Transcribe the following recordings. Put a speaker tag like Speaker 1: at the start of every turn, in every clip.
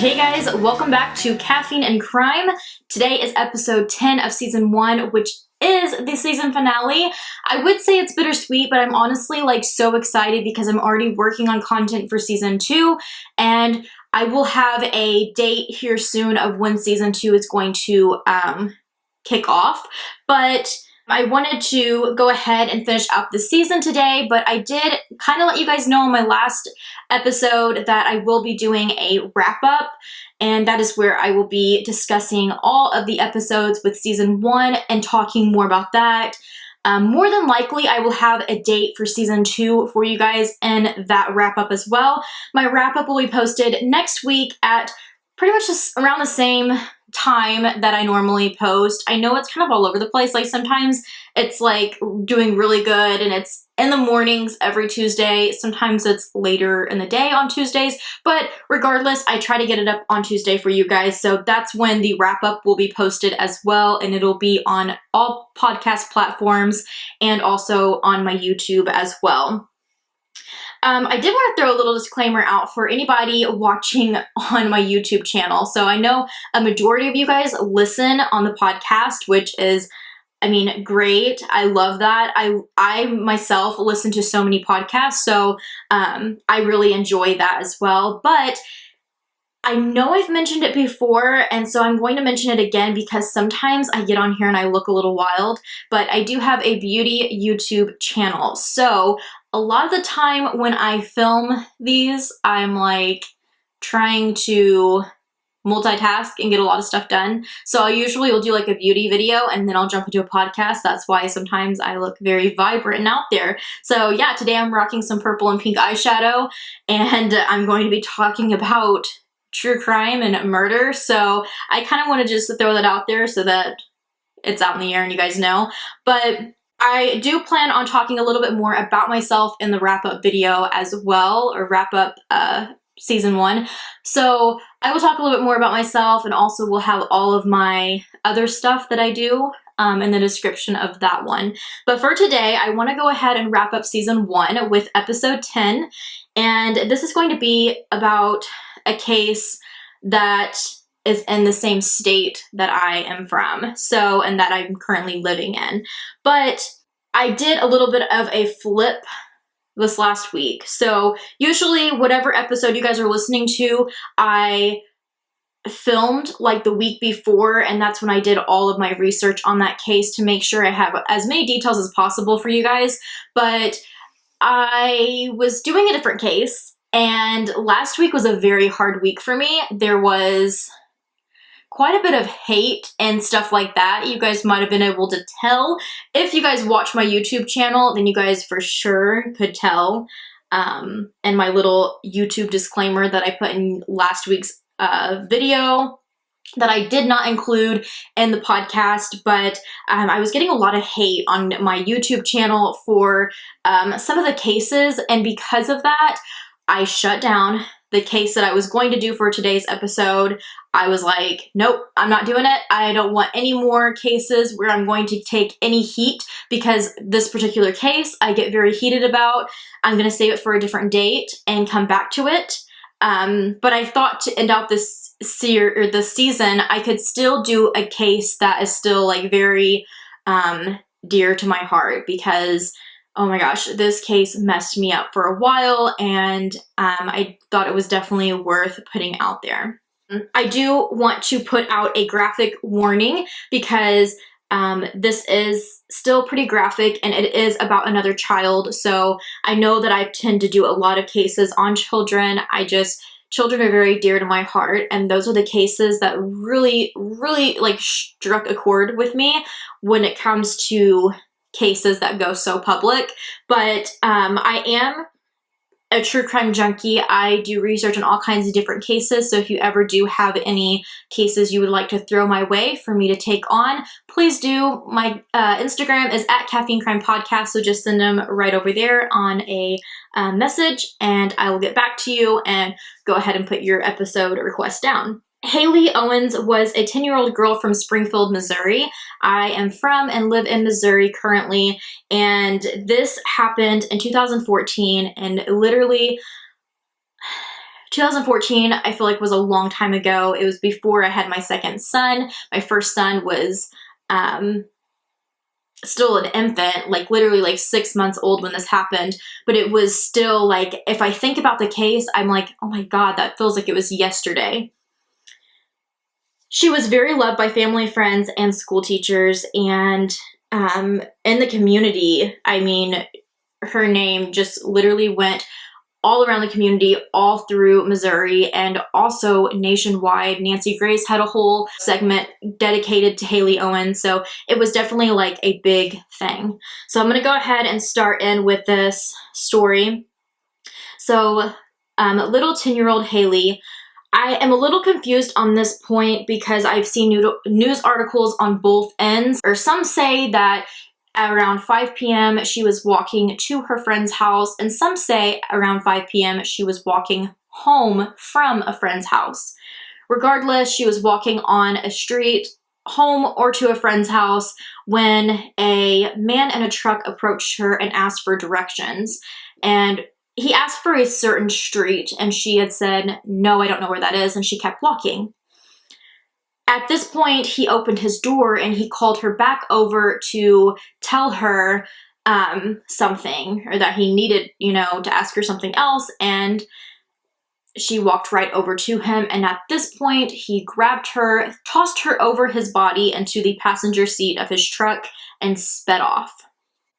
Speaker 1: Hey guys, welcome back to Caffeine and Crime. Today is episode 10 of season 1, which is the season finale. I would say it's bittersweet, but I'm honestly so excited because I'm already working on content for season 2, and I will have a date here soon of when season 2 is going to kick off. But I wanted to go ahead and finish up the season today, but I did kind of let you guys know in my last episode that I will be doing a wrap-up, and that is where I will be discussing all of the episodes with season 1 and talking more about that. More than likely, I will have a date for season 2 for you guys and that wrap-up as well. My wrap-up will be posted next week at pretty much just around the same time that I normally post. I know it's kind of all over the place. Like sometimes it's doing really good and it's in the mornings every Tuesday. Sometimes it's later in the day on Tuesdays, but regardless, I try to get it up on Tuesday for you guys. So that's when the wrap up will be posted as well. And it'll be on all podcast platforms and also on my YouTube as well. I did want to throw a little disclaimer out for anybody watching on my YouTube channel. So I know a majority of you guys listen on the podcast, which is, great. I love that. I myself listen to so many podcasts, so I really enjoy that as well. But I know I've mentioned it before, and so I'm going to mention it again because sometimes I get on here and I look a little wild, but I do have a beauty YouTube channel. So a lot of the time when I film these, I'm trying to multitask and get a lot of stuff done. So I usually will do a beauty video and then I'll jump into a podcast. That's why sometimes I look very vibrant and out there. So yeah, today I'm rocking some purple and pink eyeshadow, and I'm going to be talking about true crime and murder. So I kind of want to just throw that out there so that it's out in the air and you guys know. But I do plan on talking a little bit more about myself in the wrap-up video as well, or wrap-up season 1. So I will talk a little bit more about myself, and also we'll have all of my other stuff that I do in the description of that one. But for today, I want to go ahead and wrap up season 1 with episode 10. And this is going to be about a case that is in the same state that I am from, so, and that I'm currently living in. But I did a little bit of a flip this last week. So usually whatever episode you guys are listening to, I filmed the week before, and that's when I did all of my research on that case to make sure I have as many details as possible for you guys. But I was doing a different case, and last week was a very hard week for me. There was quite a bit of hate and stuff like that. You guys might have been able to tell. If you guys watch my YouTube channel, then you guys for sure could tell. And my little YouTube disclaimer that I put in last week's video that I did not include in the podcast, but I was getting a lot of hate on my YouTube channel for some of the cases, and because of that, I shut down the case that I was going to do for today's episode. I was like, nope, I'm not doing it. I don't want any more cases where I'm going to take any heat, because this particular case I get very heated about. I'm going to save it for a different date and come back to it. But I thought to end out this season, I could still do a case that is still very dear to my heart, because oh my gosh, this case messed me up for a while, and I thought it was definitely worth putting out there. I do want to put out a graphic warning because this is still pretty graphic, and it is about another child. So I know that I tend to do a lot of cases on children. Children are very dear to my heart, and those are the cases that really, really struck a chord with me when it comes to cases that go so public. But I am a true crime junkie. I do research on all kinds of different cases, so if you ever do have any cases you would like to throw my way for me to take on, please do. My Instagram is at Caffeine Crime Podcast, so just send them right over there on a message, and I will get back to you and go ahead and put your episode request down. Hailey Owens was a 10-year-old girl from Springfield, Missouri. I am from and live in Missouri currently, and this happened in 2014, and literally 2014, I feel like was a long time ago. It was before I had my second son. My first son was still an infant, like literally like 6 months old when this happened. But it was still like, if I think about the case, I'm like, oh my God, that feels like it was yesterday. She was very loved by family, friends, and school teachers, and in the community. I mean, her name just literally went all around the community, all through Missouri, and also nationwide. Nancy Grace had a whole segment dedicated to Hailey Owens, so it was definitely like a big thing. So I'm gonna go ahead and start in with this story. So little 10-year-old Hailey, I am a little confused on this point because I've seen news articles on both ends, or some say that around 5 p.m. she was walking to her friend's house, and some say around 5 p.m. she was walking home from a friend's house. Regardless, she was walking on a street, home or to a friend's house, when a man in a truck approached her and asked for directions. And he asked for a certain street, and she had said, no, I don't know where that is, and she kept walking. At this point, he opened his door and he called her back over to tell her something, or that he needed, to ask her something else, and she walked right over to him, and at this point, he grabbed her, tossed her over his body into the passenger seat of his truck, and sped off.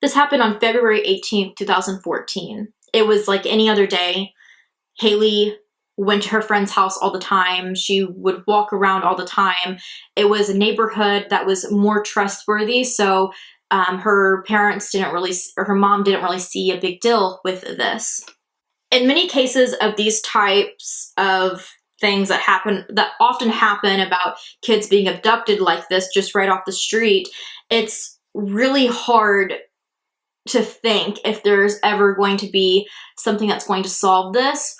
Speaker 1: This happened on February 18th, 2014. It was like any other day. Hailey went to her friend's house all the time. She would walk around all the time. It was a neighborhood that was more trustworthy, so her parents didn't really, or her mom didn't really see a big deal with this. In many cases of these types of things that often happen about kids being abducted like this, just right off the street, it's really hard to think if there's ever going to be something that's going to solve this,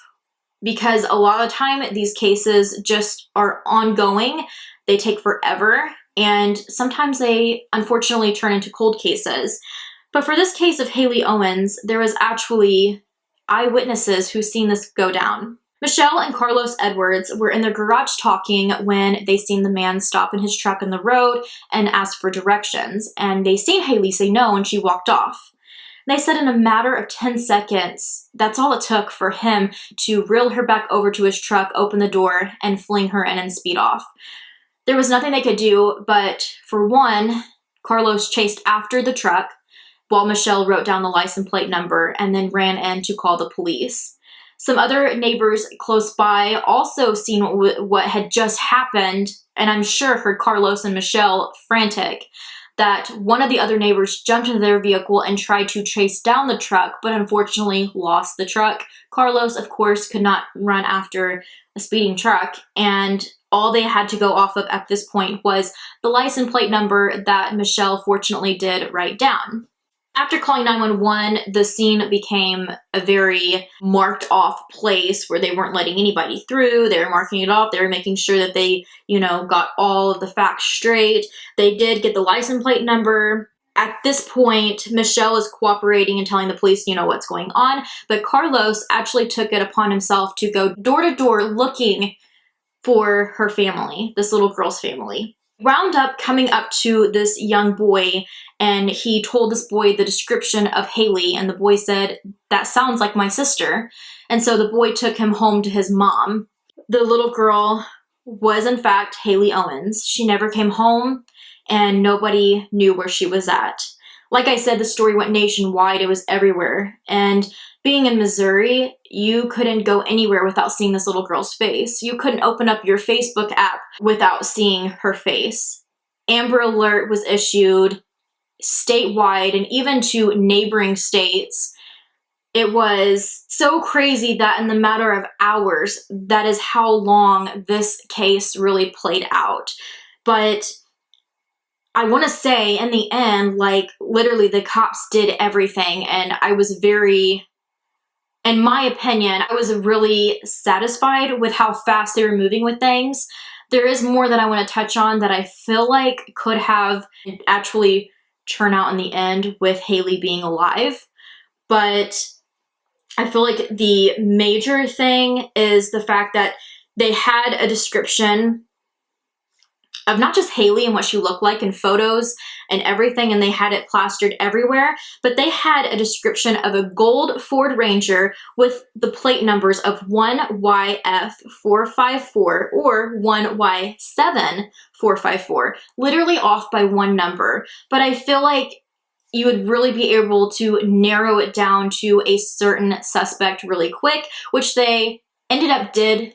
Speaker 1: because a lot of the time these cases just are ongoing. They take forever, and sometimes they unfortunately turn into cold cases. But for this case of Hailey Owens, there was actually eyewitnesses who seen this go down. Michelle and Carlos Edwards were in their garage talking when they seen the man stop in his truck in the road and ask for directions, and they seen Hailey say no, and she walked off. They said in a matter of 10 seconds, that's all it took for him to reel her back over to his truck, open the door, and fling her in and speed off. There was nothing they could do, but for one, Carlos chased after the truck while Michelle wrote down the license plate number and then ran in to call the police. Some other neighbors close by also seen what had just happened, and I'm sure heard Carlos and Michelle frantic, that one of the other neighbors jumped into their vehicle and tried to chase down the truck, but unfortunately lost the truck. Carlos, of course, could not run after a speeding truck, and all they had to go off of at this point was the license plate number that Michelle fortunately did write down. After calling 911, the scene became a very marked off place where they weren't letting anybody through. They were marking it off. They were making sure that they, got all of the facts straight. They did get the license plate number. At this point, Michelle is cooperating and telling the police, what's going on. But Carlos actually took it upon himself to go door to door looking for her family, this little girl's family. Wound up coming up to this young boy, and he told this boy the description of Hailey, and the boy said, that sounds like my sister. And so the boy took him home to his mom. The little girl was in fact Hailey Owens. She never came home, and nobody knew where she was at. Like I said, the story went nationwide. It was everywhere. And being in Missouri, you couldn't go anywhere without seeing this little girl's face. You couldn't open up your Facebook app without seeing her face. Amber Alert was issued statewide and even to neighboring states. It was so crazy that in the matter of hours, that is how long this case really played out. But I want to say in the end, literally the cops did everything, and I was in my opinion, I was really satisfied with how fast they were moving with things. There is more that I want to touch on that I feel like could have actually turned out in the end with Hailey being alive. But I feel like the major thing is the fact that they had a description of not just Hailey and what she looked like in photos and everything, and they had it plastered everywhere, but they had a description of a gold Ford Ranger with the plate numbers of 1YF454 or 1Y7454, literally off by one number. But I feel like you would really be able to narrow it down to a certain suspect really quick, which they ended up getting.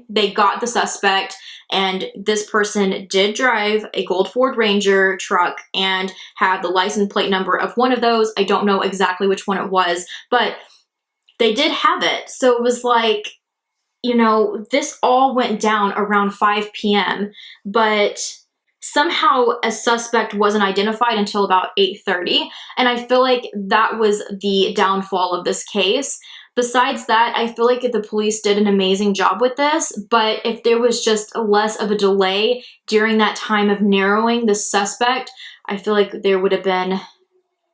Speaker 1: They got the suspect, and this person did drive a gold Ford Ranger truck and had the license plate number of one of those. I don't know exactly which one it was, but they did have it. So it was like, you know, this all went down around 5 p.m., but somehow a suspect wasn't identified until about 8:30, and I feel like that was the downfall of this case. Besides that, I feel like the police did an amazing job with this, but if there was just less of a delay during that time of narrowing the suspect, I feel like there would have been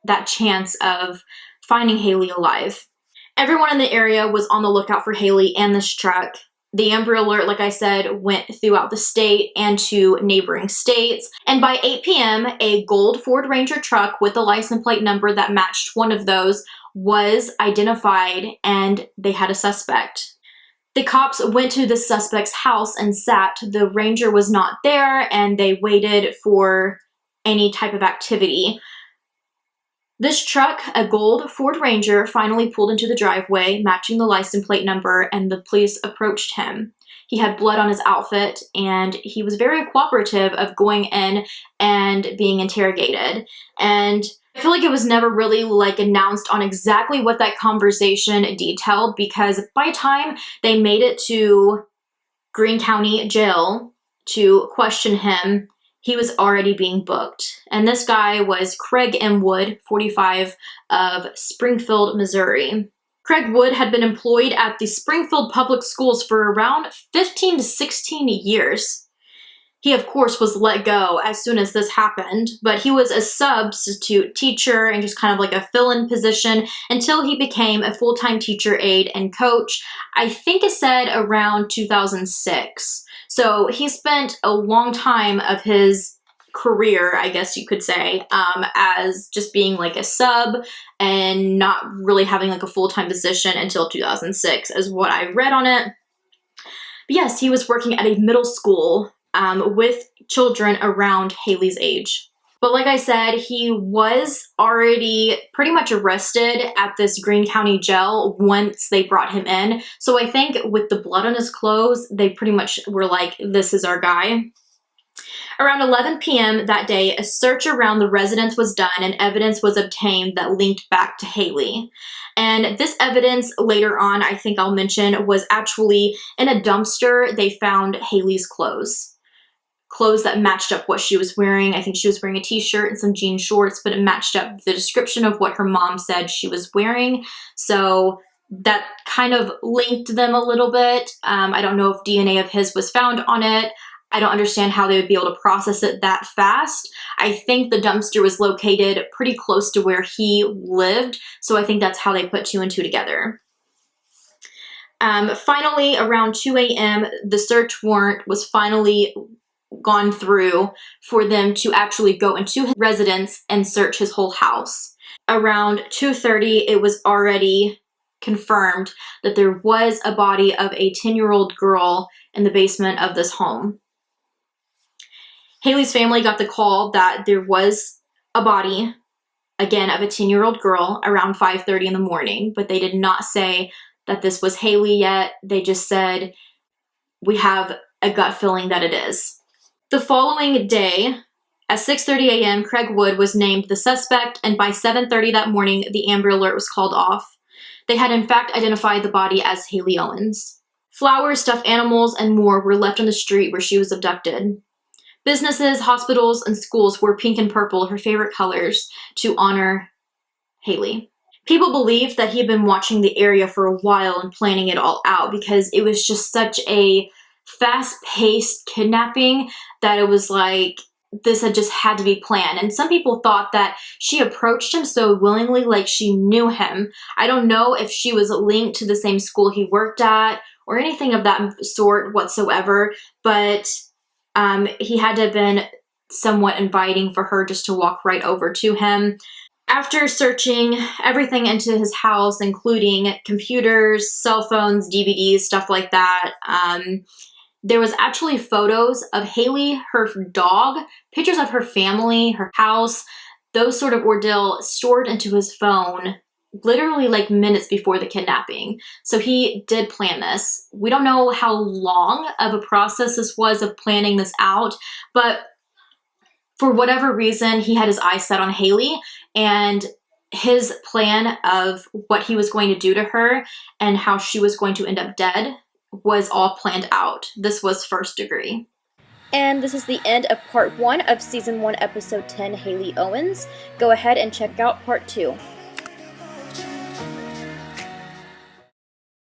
Speaker 1: that chance of finding Hailey alive. Everyone in the area was on the lookout for Hailey and this truck. The Amber Alert, like I said, went throughout the state and to neighboring states. And by 8 p.m., a gold Ford Ranger truck with a license plate number that matched one of those was identified, and they had a suspect. The cops went to the suspect's house and sat. The Ranger was not there, and they waited for any type of activity. This truck, a gold Ford Ranger, finally pulled into the driveway, matching the license plate number, and the police approached him. He had blood on his outfit, and he was very cooperative of going in and being interrogated. And I feel like it was never really announced on exactly what that conversation detailed, because by the time they made it to Greene County Jail to question him, he was already being booked. And this guy was Craig M. Wood, 45, of Springfield, Missouri. Craig Wood had been employed at the Springfield Public Schools for around 15 to 16 years. He, of course, was let go as soon as this happened, but he was a substitute teacher and just kind of like a fill-in position until he became a full-time teacher aide and coach. I think it said around 2006. So he spent a long time of his career, I guess you could say, as just being like a sub and not really having like a full-time position until 2006 is what I read on it. But yes, he was working at a middle school with children around Hailey's age. But like I said, he was already pretty much arrested at this Greene County jail once they brought him in. So I think with the blood on his clothes, they pretty much were like, this is our guy. Around 11 p.m. that day, a search around the residence was done and evidence was obtained that linked back to Hailey. And this evidence later on, I think I'll mention, was actually in a dumpster. They found Hailey's clothes that matched up what she was wearing. I think she was wearing a t-shirt and some jean shorts, but it matched up the description of what her mom said she was wearing. So that kind of linked them a little bit. I don't know if DNA of his was found on it. I don't understand how they would be able to process it that fast. I think the dumpster was located pretty close to where he lived, so I think that's how they put two and two together. Finally, around 2 a.m., the search warrant was finally gone through for them to actually go into his residence and search his whole house. Around 2:30, it was already confirmed that there was a body of a 10-year-old girl in the basement of this home. Hailey's family got the call that there was a body, again, of a 10-year-old girl around 5:30 in the morning, but they did not say that this was Hailey yet. They just said, we have a gut feeling that it is. The following day, at 6:30 a.m., Craig Wood was named the suspect, and by 7:30 that morning, the Amber Alert was called off. They had in fact identified the body as Hailey Owens. Flowers, stuffed animals, and more were left on the street where she was abducted. Businesses, hospitals, and schools wore pink and purple, her favorite colors, to honor Hailey. People believed that he had been watching the area for a while and planning it all out, because it was just such a fast-paced kidnapping that it was like this had just had to be planned. And some people thought that she approached him so willingly, like she knew him. I don't know if she was linked to the same school he worked at or anything of that sort whatsoever, but he had to have been somewhat inviting for her just to walk right over to him. After searching everything into his house, including computers, cell phones, DVDs, stuff like that, there was actually photos of Hailey, her dog, pictures of her family, her house, those sort of ordeal stored into his phone literally like minutes before the kidnapping. So he did plan this. We don't know how long of a process this was of planning this out, but for whatever reason, he had his eyes set on Hailey, and his plan of what he was going to do to her and how she was going to end up dead was all planned out. This was first degree.
Speaker 2: And this is the end of part 1 of season 1, episode 10, Hailey Owens. Go ahead and check out part 2.